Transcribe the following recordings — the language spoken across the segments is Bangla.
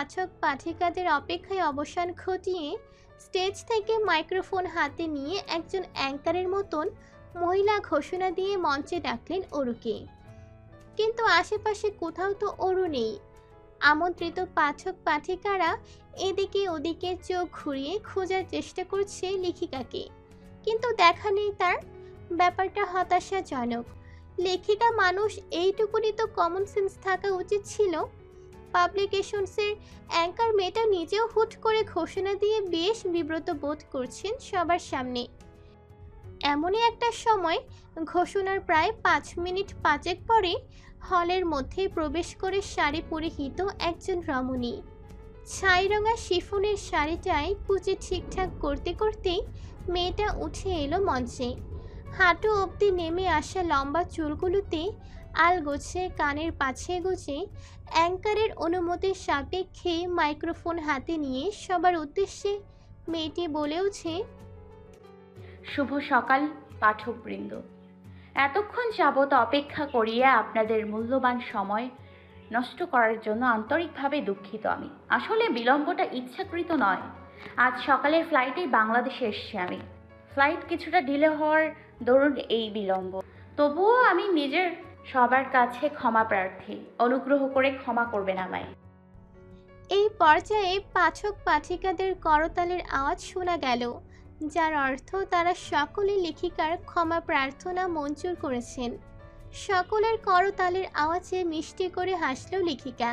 পাঠক পাঠিকাদের অপেক্ষায় অবসান ঘটিয়ে স্টেজ থেকে মাইক্রোফোন হাতে নিয়ে একজন অ্যাঙ্কারের মতন মহিলা ঘোষণা দিয়ে মঞ্চে ডাকলেন অরুকে। কিন্তু আশেপাশে কোথাও তো অরু নেই। আমন্ত্রিত পাঠক পাঠিকারা এদিকে ওদিকে চোখ ঘুরিয়ে খোঁজার চেষ্টা করছে লেখিকাকে, কিন্তু দেখা নেই তার। ব্যাপারটা হতাশাজনক। লেখিকা মানুষ, এইটুকুনি তো কমন সেন্স থাকা উচিত ছিল। পাবলিকেশনসের অ্যাঙ্কার মেয়েটা নিজেও হুট করে ঘোষণা দিয়ে বেশ বিব্রত বোধ করছেন সবার সামনে। এমনই একটা সময় ঘোষণার প্রায় 5 মিনিট পাঁচেক পরে হলের মধ্যে প্রবেশ করে শাড়ি পরিহিত একজন রমণী। ছাই রঙা শিফনের শাড়িটায় কুচি ঠিকঠাক করতে করতেই মেয়েটা উঠে এলো মঞ্চে। হাঁটু অবধি নেমে আসা লম্বা চুলগুলোতে আলগোছে কানের পাছে গুছে অ্যাঙ্কারের অনুমতির সাপেক্ষে মাইক্রোফোন হাতে নিয়ে সবার উদ্দেশ্যে মেয়েটি বলেওছে, শুভ সকাল পাঠকবৃন্দ। এতক্ষণ যাবৎ অপেক্ষা করিয়ে আপনাদের মূল্যবান সময় নষ্ট করার জন্য আন্তরিকভাবে দুঃখিত আমি। আসলে বিলম্বটা ইচ্ছাকৃত নয়। আজ সকালের ফ্লাইটেই বাংলাদেশে এসেছি আমি। ফ্লাইট কিছুটা ডিলে হওয়ার দরুন এই বিলম্ব। তবুও আমি নিজের সবার কাছে ক্ষমা প্রার্থী। অনুগ্রহ করে ক্ষমা করবেন আমায়। এই পর্যায়ে পাঠক পাঠিকাদের করতালের আওয়াজ শোনা গেল, যার অর্থ তারা সকলে লেখিকার ক্ষমা প্রার্থনা মঞ্জুর করেছেন। সকলের করতালের আওয়াজে মিষ্টি করে হাসল লেখিকা।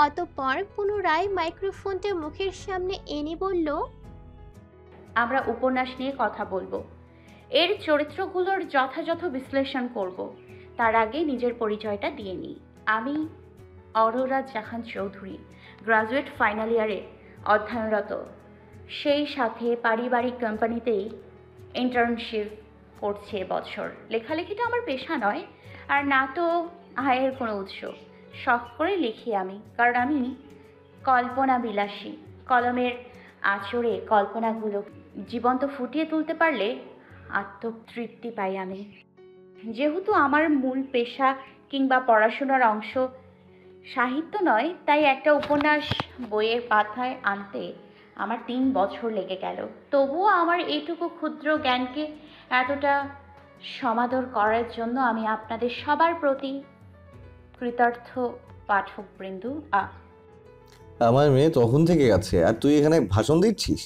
অতঃপর পুনরায় মাইক্রোফোনটা মুখের সামনে এনে বলল, আমরা উপন্যাস নিয়ে কথা বলবো, এর চরিত্রগুলোর যথাযথ বিশ্লেষণ করব। তার আগে নিজের পরিচয়টা দিয়ে নিই। আমি অরোরা জাহান চৌধুরী, গ্রাজুয়েট ফাইনাল ইয়ারে অধ্যয়নরত। সেই সাথে পারিবারিক কোম্পানিতেই ইন্টার্নশিপ করছি এবছর। লেখালেখিটা আমার পেশা নয়, আর না তো আয়ের কোনো উৎস। শখ করে লিখি আমি, কারণ আমি কল্পনা বিলাসী। কলমের আঁচড়ে কল্পনাগুলো জীবন্ত ফুটিয়ে তুলতে পারলে আত্মতৃপ্তি পাই আমি। যেহেতু আমার মূল পেশা কিংবা পড়াশোনার অংশ সাহিত্য নয়, তাই একটা উপন্যাস বইয়ের পাতায় আনতে আমার 3 বছর লেগে গেল। তবুও আমার এইটুকু ক্ষুদ্র জ্ঞানকে এতটা সমাদর করার জন্য আমি আপনাদের সবার প্রতি কৃতার্থ পাঠকবৃন্দ। আমার মেয়ে তখন থেকে গেছে আর তুই এখানে ভাষণ দিচ্ছিস?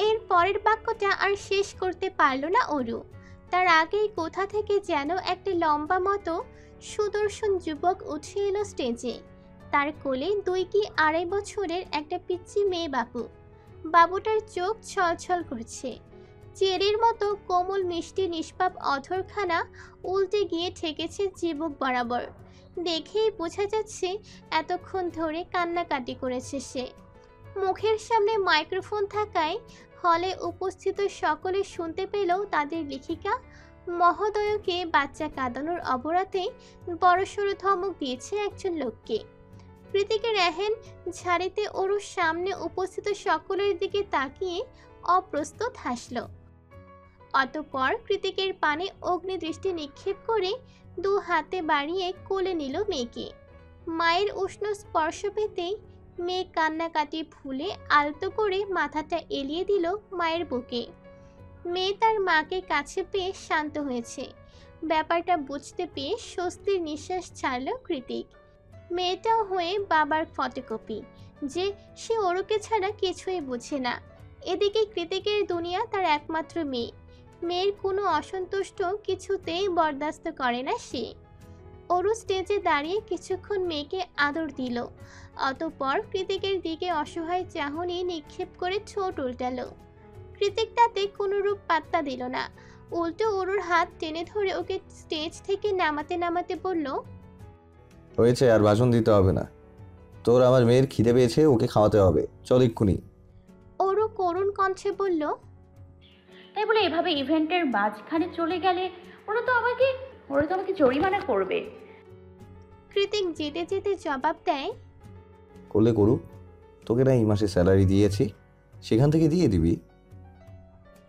এর পরের বাক্যটা আর শেষ করতে পারল না অরু। তার আগেই কোথা থেকে যেন একটা লম্বা মতো সুদর্শন যুবক উঠে এলো স্টেজে। তার কোলে 2 কি 2.5 বছরের একটা পিচ্চি মেয়ে বাবু। বাবুটার চোখ ছলছল করছে। চেরির মতো কোমল মিষ্টি নিষ্পাপ অধরখানা উল্টে গিয়ে ঠেকেছে চিবুক বরাবর। দেখেই বোঝা যাচ্ছে এতক্ষণ ধরে কান্নাকাটি করেছে সে। মুখের সামনে মাইক্রোফোন থাকায় হলে উপস্থিত সকলে শুনতে পেলেও তাদের লেখিকা মহোদয়কে বাচ্চা কাঁদানোর অবরাতে বড়সড় ধমক দিয়েছে একজন লোককে। কৃতিকের এহেন ঝাড়িতে ওর সামনে উপস্থিত সকলের দিকে তাকিয়ে অপ্রস্তুত হাসল। অতঃপর কৃতিকের পানে অগ্নিদৃষ্টি নিক্ষেপ করে 2 হাতে বাড়িয়ে কোলে নিল মেয়েকে। মায়ের উষ্ণ স্পর্শ পেতেই মেয়ে কান্নাকাটি ভুলে আলতো করে মাথাটা এলিয়ে দিল মায়ের বুকে। মেয়ে তার মাকে কাছে পেয়ে শান্ত হয়েছে। ব্যাপারটা বুঝতে পেয়ে স্বস্তির নিঃশ্বাস ছাড়ল কৃতিক। মেয়েটাও হয়ে বাবার ফটোকপি, যে সে অরুকে ছাড়া কিছুই বুঝে না। এদিকে কৃতিকের দুনিয়া তার একমাত্র মেয়ে। মেয়ের কোনো অসন্তুষ্ট কিছুতেই বরদাস্ত করে না সে। অরু স্টেজে দাঁড়িয়ে কিছুক্ষণ মেয়েকে আদর দিল। অতঃপর কৃতিকের দিকে অসহায় চাহনি নিক্ষেপ করে ঠোঁট উল্টালো। কৃতিক তাতে কোনোরূপ পাত্তা দিল না। উল্টো অরুর হাত টেনে ধরে ওকে স্টেজ থেকে নামাতে নামাতে বলল, হয়েছে, আর ভাষণ দিতে হবে না। তোর আমার মেয়ের খিদে পেয়েছে, ওকে খাওয়াতে হবে, চল এক্ষুনি। অরু করুণ কণ্ঠে বলল, তাই বলে এভাবে ইভেন্টের মাঝখানে চলে গেলে ওরা তো আমাকে জরিমানা করবে। কৃতিক যেতে যেতে জবাব দেয়, করলে করুক, তোকে না এই মাসে স্যালারি দিয়েছি, সেখান থেকে দিয়ে দিবি।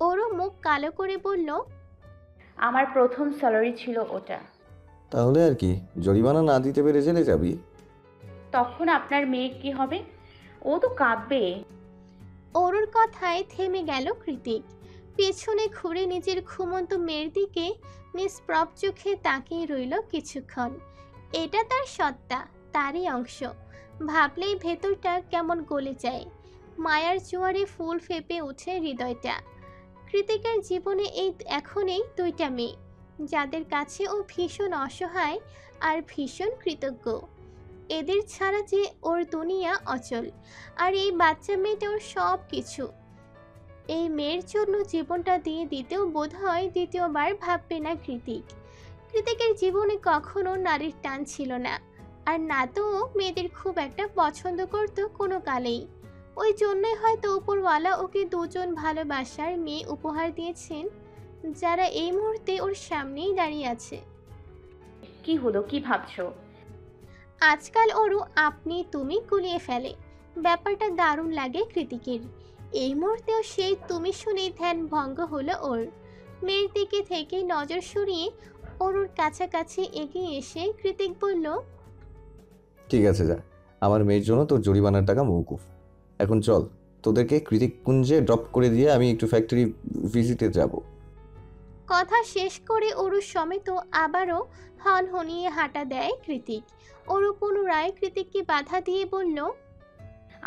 অরু মুখ কালো করে বলল, আমার প্রথম স্যালারি ছিল ওটা। তাহলে আর কি, জরিমানা না দিতে পেরে জেলে যাবি। তখন আপনার মেয়ে কি হবে? ও তো কাঁদবে। অরুর কথায় থেমে গেল কৃতিক। পেছনে ঘুরে নিজের ঘুমন্ত মেয়ের দিকে নিষ্প্রভ চোখে তাকিয়ে রইল কিছুক্ষণ। এটা তার সত্তা, তারই অংশ। ভাবলেই ভেতরটা কেমন গলে যায়। মায়ার জোয়ারে ফুল ফেপে ওঠে হৃদয়টা। কৃতিকের জীবনে এখনই দুইটা মেয়ে, যাদের কাছে ও ভীষণ অসহায় আর ভীষণ কৃতজ্ঞ। এদের ছাড়া যে ওর দুনিয়া অচল। আর এই বাচ্চা মেয়েটা ওর সব কিছু। এই মেয়ের জন্য জীবনটা দিয়ে দিতেও বোধহয় দ্বিতীয়বার ভাববে না কৃতিক। কৃতিকের জীবনে কখনো নারীর টান ছিল না, আর না তো ও মেয়েদের খুব একটা পছন্দ করত কোনো কালেই। ওই জন্যই হয়তো উপরওয়ালা ওকে দুজন ভালোবাসার মেয়ে উপহার দিয়েছেন, যারা এই মুহূর্তে ওর সামনেই দাঁড়িয়ে আছে। কি হলো, কি ভাবছো? আজকাল ওরও আপনি তুমি গুলিয়ে ফেলে। ব্যাপারটা দারুণ লাগে কৃতিকের। এই মুহূর্তেও সেই তুমি শুনে ধ্যান ভঙ্গ হলো ওর। মেয়ের দিকে থেকে নজর সরিয়ে ওর কাছাকাছি এগিয়ে এসে কৃতিক বলল, ঠিক আছে, যা। আমার মেয়ের জন্য তোর জরিমানার টাকা মওকুফ। এখন চল, তোদেরকে কৃতিকপুঞ্জে ড্রপ করে দিয়ে আমি একটু ফ্যাক্টরি ভিজিটে যাব। কথা শেষ করে অরু সমেত আবারও হনহনিয়ে হাঁটা দেয় কৃতিক। অরু পুনরায় কৃতিককে বাধা দিয়ে বলল,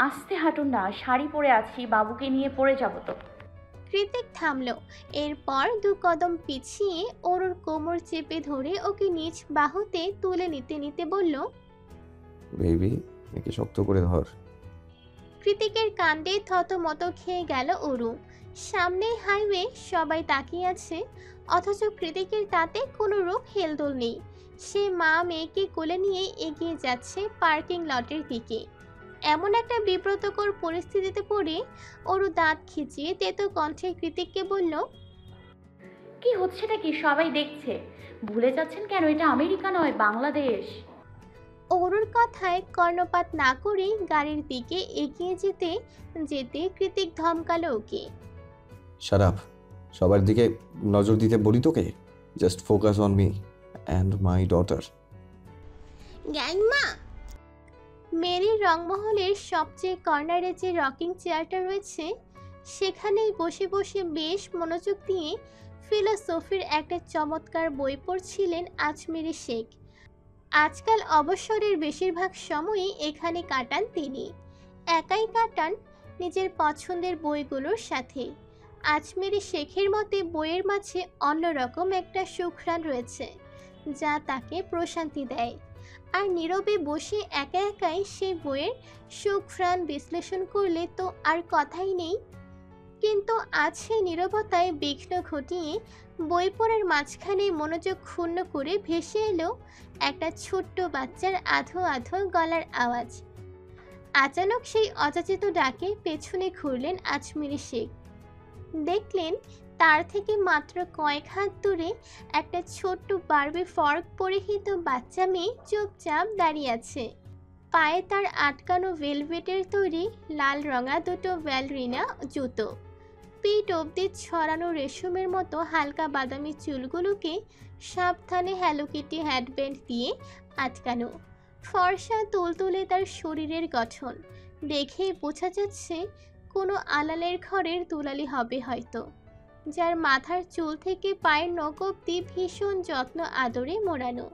আস্তে হাঁটুন না, শাড়ি পরে আছি, বাবুকে নিয়ে পড়ে যাব তো। কৃতিক থামল। এরপর দু কদম পিছিয়ে অরুর কোমর চেপে ধরে ওকে নিজ বাহুতে তুলে নিতে নিতে বলল, বেবি, একে শক্ত করে ধর। কৃতিকের কাণ্ডে থতমত খেয়ে গেল অরু। সামনে হাইওয়ে, সবাই তাকিয়ে আছে, অথচ কৃতিকের তাতে কোনো রূপ হেলদোল নেই। সে মা মেয়েকে কোলে নিয়ে এগিয়ে যাচ্ছে পার্কিং লটের দিকে। এমন একটা বিব্রতকর পরিস্থিতিতে পড়ে অরু দাঁত খিচিয়ে তেতো কণ্ঠে কৃতিককে বলল, কি হচ্ছেটা কি, সবাই দেখছে। ভুলে যাচ্ছেন কেন, এটা আমেরিকা নয়, বাংলাদেশ। অরুর কথায় কর্ণপাত না করে গাড়ির দিকে এগিয়ে যেতে যেতে কৃতিক ধমকালো ওকে। Shut up. সবার দিকে নজর দিতে বলি তোকে। Just focus on me and my daughter. গ্যাংমা! মেরির রংমহলের সবচেয়ে কর্নারে যে রকিং চেয়ারটা রয়েছে, সেখানেই বসে বসে বেশ মনোযোগ দিয়ে ফিলোসফির একটা চমৎকার বই পড়ছিলেন আজমেরি শেখ। আজকাল অবসরের বেশিরভাগ সময়ই এখানে কাটান তিনি। একাই কাটান নিজের পছন্দের বইগুলোর সাথে। আজমেরি শেখের মতে বইয়ের মাঝে অন্যরকম একটা সুঘ্রাণ রয়েছে, যা তাকে প্রশান্তি দেয়। আর নীরবে বসে একা একাই সেই বইয়ের সুঘ্রাণ বিশ্লেষণ করলে তো আর কথাই নেই। কিন্তু আজ সেই নীরবতায় বিঘ্ন ঘটিয়ে বই পড়ার মাঝখানে মনোযোগ ক্ষুণ্ণ করে ভেসে এলো একটা ছোট্ট বাচ্চার আধো আধো গলার আওয়াজ। আচানক সেই অযাচিত ডাকে পেছনে ঘুরলেন আজমেরি শেখ। দেখলেন তার থেকে মাত্র কয়েক হাত দূরে একটা ছোট্ট বারবি ফর্ক পরিহিত বাচ্চা মেয়ে চুপচাপ দাঁড়িয়ে আছে। পায়ে তার আটকানো ভেলভেটের তৈরি লাল রঙা দুটো ব্যালরিনা জুতো। পিঠ অবধি ছড়ানো রেশমের মতো হালকা বাদামি চুলগুলোকে সাবধানে হ্যালো কিটি হ্যাডব্যান্ড দিয়ে আটকানো। ফর্সা তুলতুলে তার শরীরের গঠন দেখেই বোঝা যাচ্ছে কোনো আলালের ঘরের দুলালি হবে হয়তো, যার মাথার চুল থেকে পায়ের নখ অবধি ভীষণ যত্ন আদরে মোড়ানো।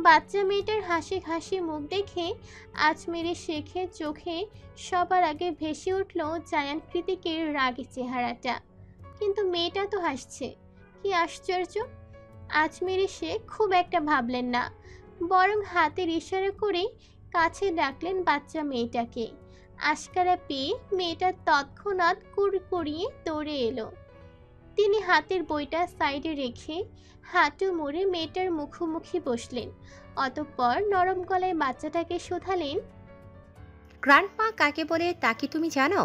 বাচ্চা মেয়েটার হাসি হাসি মুখ দেখে আজমেরি শেখের চোখে সবার আগে ভেসে উঠল জায়ান কৃতিকের রাগী চেহারাটা। কিন্তু মেয়েটা তো হাসছে, কি আশ্চর্য! আজমেরি শেখ খুব একটা ভাবলেন না, বরং হাতের ইশারা করে কাছে ডাকলেন বাচ্চা মেয়েটাকে। আশকারা পেয়ে মেয়েটা তৎক্ষণাৎ কুড়কুড়িয়ে দৌড়ে এলো। তিনি হাতের বইটা সাইডে রেখে হাঁটু মুড়ে মেয়েটার মুখোমুখি বসলেন। অতঃপর নরম গলায় বাচ্চাটাকে শোধালেন, গ্র্যান্ডমা কাকে বলে তা কি তুমি জানো?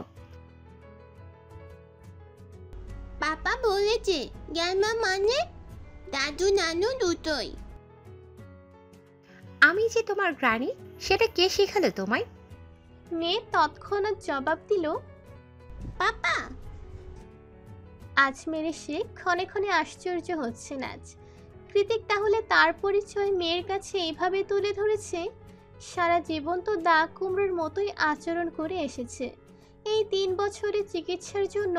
পাপা বলেছে গ্র্যান্ডমা মানে দাদু নানু দুটোই। আমি যে তোমার গ্র্যানি, সেটা কে শেখালো তোমায়? মেয়ে তৎক্ষণাৎ জবাব দিল, পাপা। আজমেরি শেখ ক্ষণে ক্ষণে আশ্চর্য হচ্ছেন আজ। কৃতিক তাহলে তার পরিচয় মেয়ের কাছে এইভাবে তুলে ধরেছে। সারা জীবন তো দা কুমড়োর মতোই আচরণ করে এসেছে। এই 3 বছরে চিকিৎসার জন্য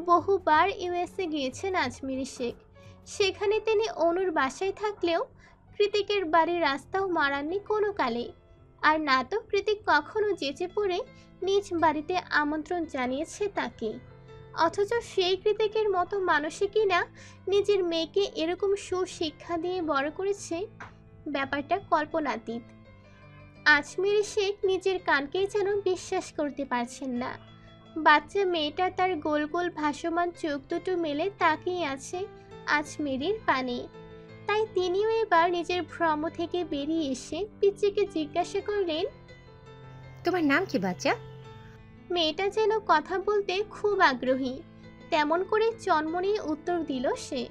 বহুবার ইউএসএ গিয়েছেন আজমির শেখ। সেখানে তিনি অনুর বাসায় থাকলেও কৃতিকের বাড়ির রাস্তাও মারাননি কোনো কালে। আর না তো কৃতিক কখনো যেচে পড়ে নিজ বাড়িতে আমন্ত্রণ জানিয়েছে তাকে। অথচ সেই কৃতিকের মতো মানুষই কিনা নিজের মেয়েকে এরকম সুশিক্ষা দিয়ে বড় করেছে, ব্যাপারটা কল্পনাতীত। আজমির শেখ নিজের কানকেই যেন বিশ্বাস করতে পারছেন না। বাচ্চা মেয়েটা তার গোল গোল ভাসমান চোখ দুটো মেলে তাকিয়ে আছে আজমিরের পানে। তাই তিনিও এবার নিজের ভ্রম থেকে বেরিয়ে এসে পিচ্চিকে জিজ্ঞাসা করলেন, তোমার নাম কি বাচ্চা? মেয়েটা যেন কথা বলতে খুব আগ্রহী, তেমন করে চনমনে উত্তর দিল সে।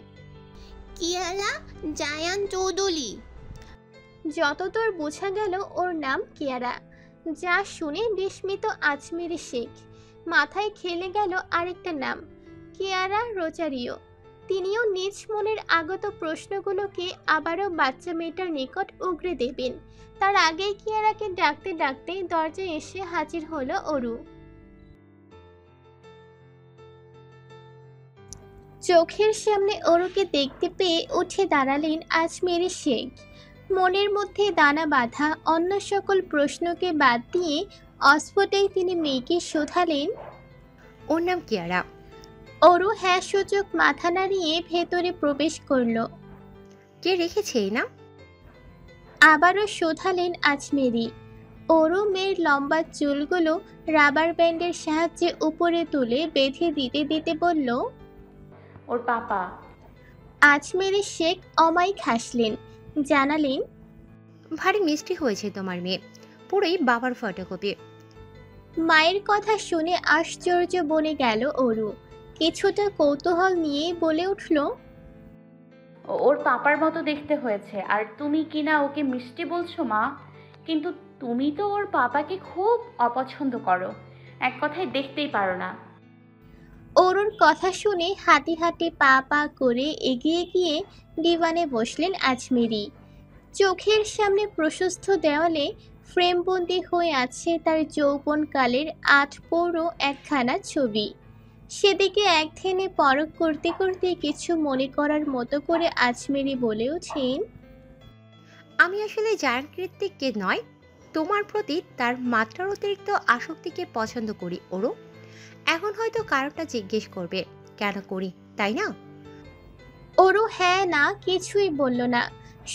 কিয়ারা জায়ান চৌধুরী। যতদূর বোঝা গেল ওর নাম কিয়ারা। যা শুনে বিস্মিত আজমির শেখ। মাথায় খেলে গেল আরেকটা নাম, কিয়ারা রোজারিও। তিনিও নিজ মনের আগত প্রশ্নগুলোকে আবারও বাচ্চা মেয়েটার নিকট উগরে দেবেন, তার আগেই কিয়ারাকে ডাকতে ডাকতে দরজায় এসে হাজির হলো অরু। চোখের সামনে অরুকে দেখতে পেয়ে উঠে দাঁড়ালেন আজমির শেখ। মনের মধ্যে দানা বাঁধা অন্য সকল প্রশ্নকে বাদ দিয়ে অস্ফুটেই তিনি মেয়েকে শোধালেন। ওর নাম কিয়ারা। অরু হ্যাঁ সূচক মাথা নাড়িয়ে ভেতরে প্রবেশ করল। কে রেখেছে এই নাম? আবারও শোধালেন আজমেরি। অরু মেয়ের লম্বা চুলগুলো রাবার ব্যান্ডের সাহায্যে উপরে তুলে বেঁধে দিতে দিতে বলল, ওর পাপা। আজমেরি শেখ অমায়িক হাসলেন, জানালেন, ভারী মিষ্টি হয়েছে তোমার মেয়ে, পুরোই বাবার ফটোকপি। মায়ের কথা শুনে আশ্চর্য বনে গেল অরু। কিছুটা কৌতূহল নিয়ে বলে উঠল, ওর পাপার মতো দেখতে হয়েছে, আর তুমি কিনা ওকে মিষ্টি বলছো মা? কিন্তু তুমি তো ওর পাপাকে খুব অপছন্দ করো, এক কথায় দেখতেই পারো না। অরুর কথা শুনে হাঁটি হাঁটি পা পা করে এগিয়ে গিয়ে ডিভানে বসলেন আজমেরি। চোখের সামনে প্রশস্ত দেওয়ালে ফ্রেমবন্দি হয়ে আছে তার যৌবনকালের আধপৌরো একখানা ছবি। সেদিকে একধেনে পরখ করতে করতে কিছু মনে করার মতো করে আজমেরি বলে ওঠেন, আমি আসলে জায়ান কৃতিককে নয়, তোমার প্রতি তার মাত্রার অতিরিক্ত আসক্তিকে পছন্দ করি ওরও। এখন হয়তো কারণটা জিজ্ঞেস করবে কেন করি, তাই না? অরু হ্যাঁ না কিছুই বলল না,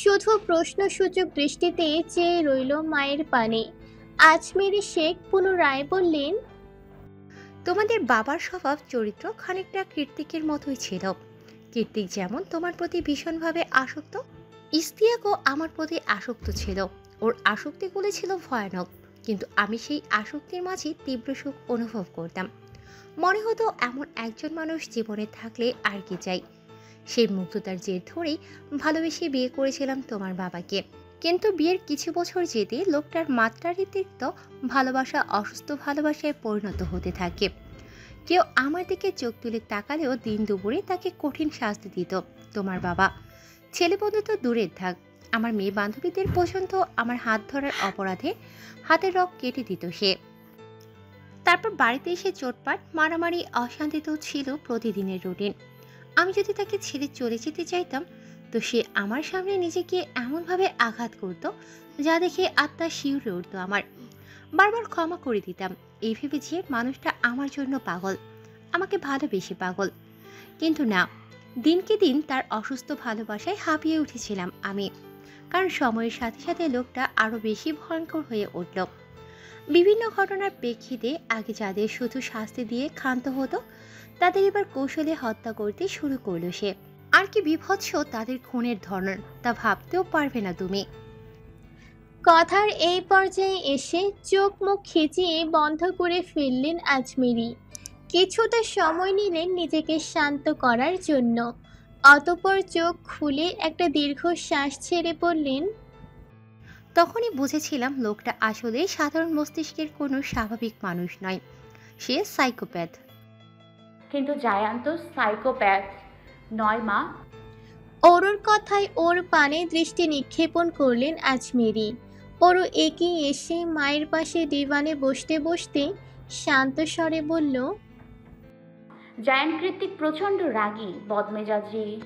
শুধু প্রশ্নসূচক দৃষ্টিতে চেয়ে রইল মায়ের পানে। আজমেরি শেখ পুনরায় বললেন, তোমাদের বাবার স্বভাব চরিত্র খানিকটা কৃতিকের মতোই ছিল। কৃতিক যেমন তোমার প্রতি ভীষণভাবে আসক্ত, ইস্তিয়াকও আমার প্রতি আসক্ত ছিল। ওর আসক্তিগুলো ছিল ভয়ানক, কিন্তু আমি সেই আসক্তির মাঝে তীব্র সুখ অনুভব করতাম। মনে হতো এমন একজন মানুষ জীবনে থাকলে আর কি চাই। সেই মুগ্ধতার জের ধরেই ভালোবেসে বিয়ে করেছিলাম তোমার বাবাকে। কিন্তু বিয়ের কিছু বছর যেতে লোকটার মাত্রাতিরিক্ত ভালোবাসা অসুস্থ ভালোবাসায় পরিণত হতে থাকে। কেউ আমার দিকে চোখ তুলে তাকালেও দিন দুপুরে তাকে কঠিন শাস্তি দিত তোমার বাবা। ছেলে বন্ধু তো দূরের থাক, আমার মেয়ে বান্ধবীদের পর্যন্ত আমার হাত ধরার অপরাধে হাতের রগ কেটে দিত সে। তারপর বাড়িতে এসে চোটপাট মারামারি অশান্তি তো ছিল প্রতিদিনের রুটিন। আমি যদি তাকে ছেড়ে চলে যেতে চাইতাম তো সে আমার সামনে নিজেকে এমনভাবে আঘাত করত যা দেখে আত্মা শিউরে উঠত আমার। বারবার ক্ষমা করে দিতাম এই ভেবে যে মানুষটা আমার জন্য পাগল, আমাকে ভালোবেসে পাগল। কিন্তু না, দিনকে দিন তার অসুস্থ ভালোবাসায় হাঁপিয়ে উঠেছিলাম আমি, কারণ সময়ের সাথে সাথে লোকটা আরও বেশি ভয়ঙ্কর হয়ে উঠল। বিভিন্ন ঘটনার প্রেক্ষিতে আগে যাদের শুধু শাস্তি দিয়ে ক্ষান্ত হতো তাদের এবার কৌশলে হত্যা করতে শুরু করলো সে। আর কি বিভৎস তাদের খুনের ধরন তা ভাবতেও পারবে না তুমি। কথার এই পর্যায়ে এসে চোখ মুখ খিচিয়ে বন্ধ করে ফেললেন আজমেরি। কিছুটা সময় নিলেন নিজেকে শান্ত করার জন্য। অতঃপর চোখ খুলে একটা দীর্ঘ শ্বাস ছেড়ে বললেন, তখনই বুঝেছিলাম লোকটা আসলে সাধারণ মস্তিষ্কের কোনো স্বাভাবিক মানুষ নয়, সে সাইকোপ্যাথ। কিন্তু জায়ান তো সাইকোপ্যাথ নয় মা। অরুর কথায় ওর পানে দৃষ্টি নিক্ষেপণ করলেন আজমেরি। অরু এগিয়ে এসে মায়ের পাশে ডিভানে বসতে বসতে শান্ত স্বরে বলল, জায়ান কৃত্তিক প্রচণ্ড রাগী, বদমেজাজি,